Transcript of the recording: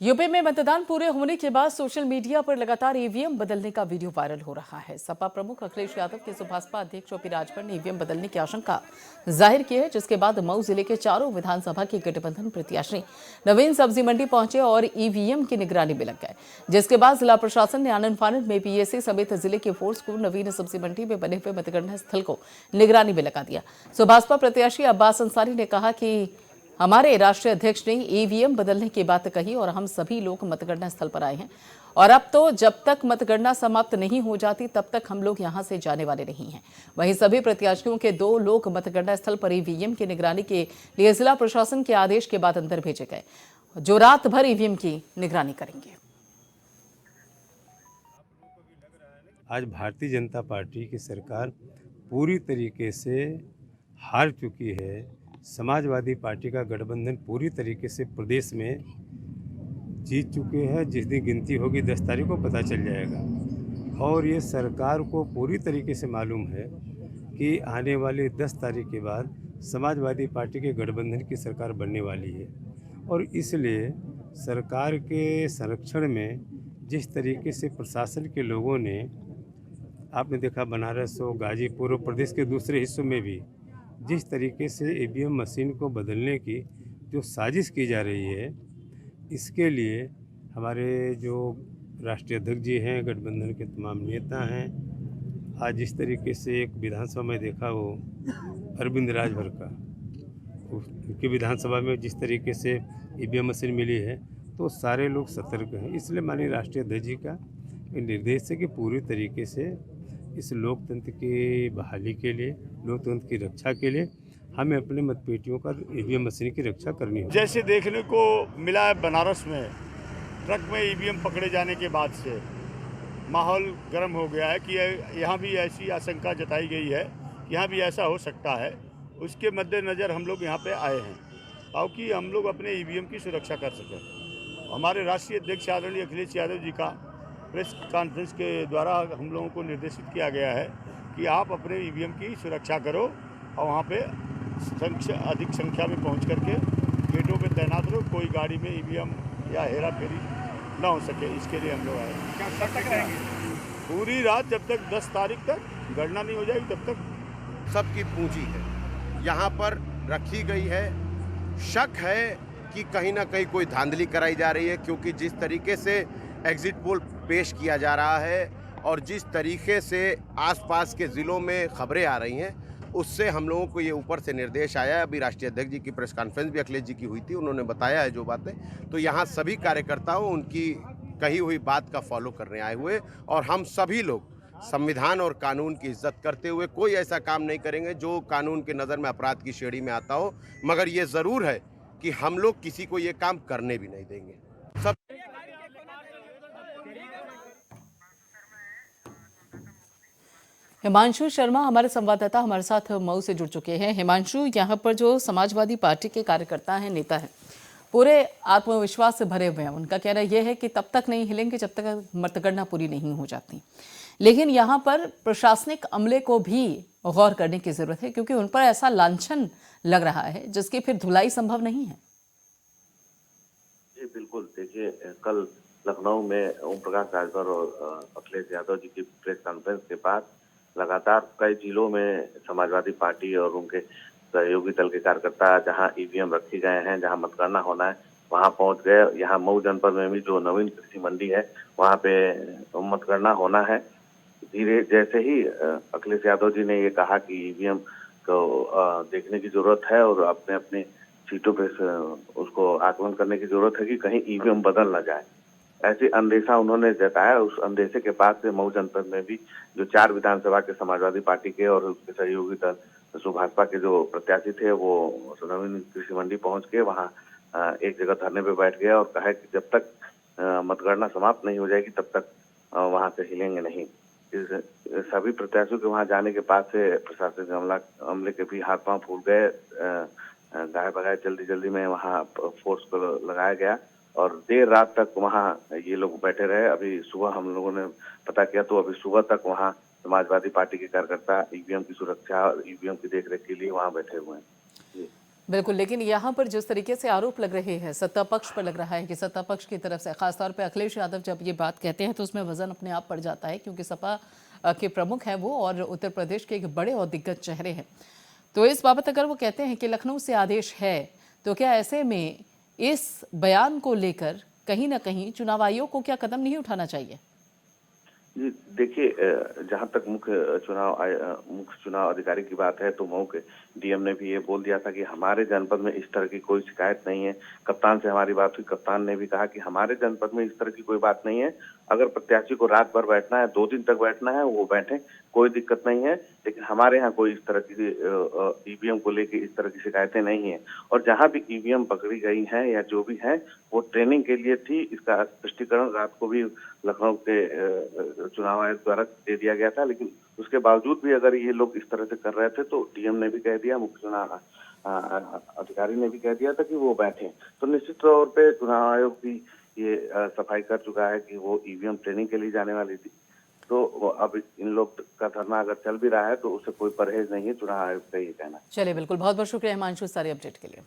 UP में मतदान पूरे होने के बाद सोशल मीडिया पर लगातार ईवीएम बदलने का वीडियो वायरल हो रहा है। सपा प्रमुख अखिलेश यादव के सुभाषपा अध्यक्ष ओपी राजभर ने ईवीएम बदलने की आशंका जाहिर की है, जिसके बाद मऊ जिले के चारों विधानसभा के गठबंधन प्रत्याशी नवीन सब्जी मंडी पहुंचे और ईवीएम की निगरानी में लग गए। जिसके बाद जिला प्रशासन ने आनंद फानंद में पीएसी समेत जिले के फोर्स को नवीन सब्जी मंडी में बने हुए मतगणना स्थल को निगरानी में लगा दिया। सुभाषपा प्रत्याशी अब्बास अंसारी ने कहा कि हमारे राष्ट्रीय अध्यक्ष ने ईवीएम बदलने की बात कही और हम सभी लोग मतगणना स्थल पर आए हैं और अब तो जब तक मतगणना समाप्त नहीं हो जाती तब तक हम लोग यहां से जाने वाले नहीं हैं। वहीं सभी प्रत्याशियों के 2 लोग मतगणना स्थल पर ईवीएम की निगरानी के लिए जिला प्रशासन के आदेश के बाद अंदर भेजे गए, जो रात भर ईवीएम की निगरानी करेंगे। आज भारतीय जनता पार्टी की सरकार पूरी तरीके से हार चुकी है। समाजवादी पार्टी का गठबंधन पूरी तरीके से प्रदेश में जीत चुके हैं। जिस दिन गिनती होगी 10 तारीख को पता चल जाएगा और ये सरकार को पूरी तरीके से मालूम है कि आने वाले 10 तारीख के बाद समाजवादी पार्टी के गठबंधन की सरकार बनने वाली है और इसलिए सरकार के संरक्षण में जिस तरीके से प्रशासन के लोगों ने, आपने देखा बनारस और गाजीपुर और प्रदेश के दूसरे हिस्सों में भी जिस तरीके से ईवीएम मशीन को बदलने की जो साजिश की जा रही है, इसके लिए हमारे जो राष्ट्रीय अध्यक्ष जी हैं, गठबंधन के तमाम नेता हैं, आज जिस तरीके से एक विधानसभा में देखा वो अरविंद राजभर का, उनकी विधानसभा में जिस तरीके से ईवीएम मशीन मिली है तो सारे लोग सतर्क हैं। इसलिए माननीय राष्ट्रीय अध्यक्ष जी का निर्देश है कि पूरी तरीके से इस लोकतंत्र की बहाली के लिए, लोकतंत्र की रक्षा के लिए हमें अपने मतपेटियों का ईवीएम मशीन की रक्षा करनी होगी। जैसे देखने को मिला है बनारस में ट्रक में ईवीएम पकड़े जाने के बाद से माहौल गर्म हो गया है कि यहाँ भी ऐसी आशंका जताई गई है, यहाँ भी ऐसा हो सकता है। उसके मद्देनज़र हम लोग यहाँ पे आए हैं ताकि हम लोग अपने ईवीएम की सुरक्षा कर सकें। हमारे राष्ट्रीय अध्यक्ष आदरणीय अखिलेश यादव जी का प्रेस कॉन्फ्रेंस के द्वारा हम लोगों को निर्देशित किया गया है कि आप अपने ईवीएम की सुरक्षा करो और वहाँ पे अधिक संख्या में पहुँच करके गेटों पे तैनात रहो, कोई गाड़ी में ईवीएम या हेरा फेरी ना हो सके, इसके लिए हम लोग आए। क्या कब तक रहेंगे? पूरी रात जब तक 10 तारीख तक गणना नहीं हो जाएगी तब तक। सबकी पूंजी है यहाँ पर रखी गई है। शक है कि कहीं ना कहीं कोई धांधली कराई जा रही है, क्योंकि जिस तरीके से एग्जिट पोल पेश किया जा रहा है और जिस तरीके से आसपास के ज़िलों में खबरें आ रही हैं, उससे हम लोगों को ये ऊपर से निर्देश आया है। अभी राष्ट्रीय अध्यक्ष जी की प्रेस कॉन्फ्रेंस भी अखिलेश जी की हुई थी, उन्होंने बताया है जो बातें, तो यहाँ सभी कार्यकर्ताओं उनकी कही हुई बात का फॉलो करने आए हुए और हम सभी लोग संविधान और कानून की इज्जत करते हुए कोई ऐसा काम नहीं करेंगे जो कानून के नज़र में अपराध की श्रेणी में आता हो। मगर ये ज़रूर है कि हम लोग किसी को ये काम करने भी नहीं देंगे। सब हिमांशु शर्मा हमारे संवाददाता हमारे साथ मऊ से जुड़ चुके हैं। हिमांशु, यहाँ पर जो समाजवादी पार्टी के कार्यकर्ता हैं, नेता हैं, पूरे आत्मविश्वास से भरे हुए हैं। उनका कहना यह है कि तब तक नहीं हिलेंगे जब तक मतगणना पूरी नहीं हो जाती। लेकिन यहाँ पर प्रशासनिक अमले को भी गौर करने की जरूरत है, क्योंकि उन पर ऐसा लांछन लग रहा है जिसकी फिर धुलाई संभव नहीं है। जी बिल्कुल, देखिए कल लखनऊ में ओम प्रकाश राजभर और अखिलेश यादव जी की प्रेस कॉन्फ्रेंस के बाद लगातार कई जिलों में समाजवादी पार्टी और उनके सहयोगी दल के कार्यकर्ता जहां ईवीएम रखी गए हैं, जहां मतगणना होना है, वहां पहुंच गए। यहाँ मऊ जनपद में भी जो नवीन कृषि मंडी है वहां पे मतगणना होना है। धीरे जैसे ही अखिलेश यादव जी ने ये कहा कि ईवीएम को देखने की जरूरत है और अपने अपने सीटों पे उसको आकलन करने की जरूरत है कि कहीं ईवीएम बदल ना जाए, ऐसी अंदेशा उन्होंने जताया। उस अंदेशे के बाद से मऊ जनपद में भी जो 4 विधानसभा के समाजवादी पार्टी के और उसके सहयोगी दल सुभाषपा के जो प्रत्याशी थे वो नवीन कृषि मंडी पहुंच के वहां एक जगह धरने पे बैठ गया और कहा कि जब तक मतगणना समाप्त नहीं हो जाएगी तब तक वहां से हिलेंगे नहीं। सभी प्रत्याशियों के वहां जाने के बाद से प्रशासनिक अमले के भी हाथ पांव फूल गए। गाय बगाए जल्दी में वहां फोर्स को लगाया गया और देर रात तक वहां ये लोग बैठे रहे। अभी सुबह हम लोगों ने पता किया तो अभी सुबह तक वहां समाजवादी पार्टी के कार्यकर्ता ईवीएम की सुरक्षा और ईवीएम की देखरेख के लिए वहां बैठे हुए हैं। बिल्कुल, लेकिन यहाँ पर जिस तरीके से आरोप लग रहे हैं सत्ता पक्ष पर, लग रहा है कि सत्ता पक्ष की तरफ से खासतौर पे अखिलेश यादव जब ये बात कहते हैं तो उसमें वजन अपने आप पड़ जाता है, क्योंकि सपा के प्रमुख हैं वो और उत्तर प्रदेश के एक बड़े और दिग्गज चेहरे हैं। तो इस बाबत अगर वो कहते हैं कि लखनऊ से आदेश है, तो क्या ऐसे में इस बयान को लेकर कहीं ना कहीं चुनाव आयोग को क्या कदम नहीं उठाना चाहिए? जी देखिए, जहां तक मुख्य चुनाव अधिकारी की बात है, तो मऊ के डीएम ने भी ये बोल दिया था कि हमारे जनपद में इस तरह की कोई शिकायत नहीं है। कप्तान से हमारी बात हुई, कप्तान ने भी कहा कि हमारे जनपद में इस तरह की कोई बात नहीं है। अगर प्रत्याशी को रात भर बैठना है, 2 दिन तक बैठना है, वो बैठे, कोई दिक्कत नहीं है। लेकिन हमारे यहाँ कोई इस तरह की ईवीएम को लेके इस तरह की शिकायतें नहीं है। और जहाँ भी ईवीएम पकड़ी गई हैं या जो भी है, वो ट्रेनिंग के लिए थी। इसका स्पष्टीकरण रात को भी लखनऊ के चुनाव आयोग द्वारा दे दिया गया था। लेकिन उसके बावजूद भी अगर ये लोग इस तरह से कर रहे थे, तो डीएम ने भी कह दिया, मुख्य चुनाव अधिकारी ने भी कह दिया था कि वो बैठे। तो निश्चित तौर पे चुनाव आयोग भी ये सफाई कर चुका है कि वो ईवीएम ट्रेनिंग के लिए जाने वाली थी। तो अब इन लोग का धरना अगर चल भी रहा है, तो उससे कोई परहेज नहीं है, चुनाव आयोग का ये कहना है। चलिए, बिल्कुल, बहुत बहुत शुक्रिया हिमांशु सारी अपडेट के लिए।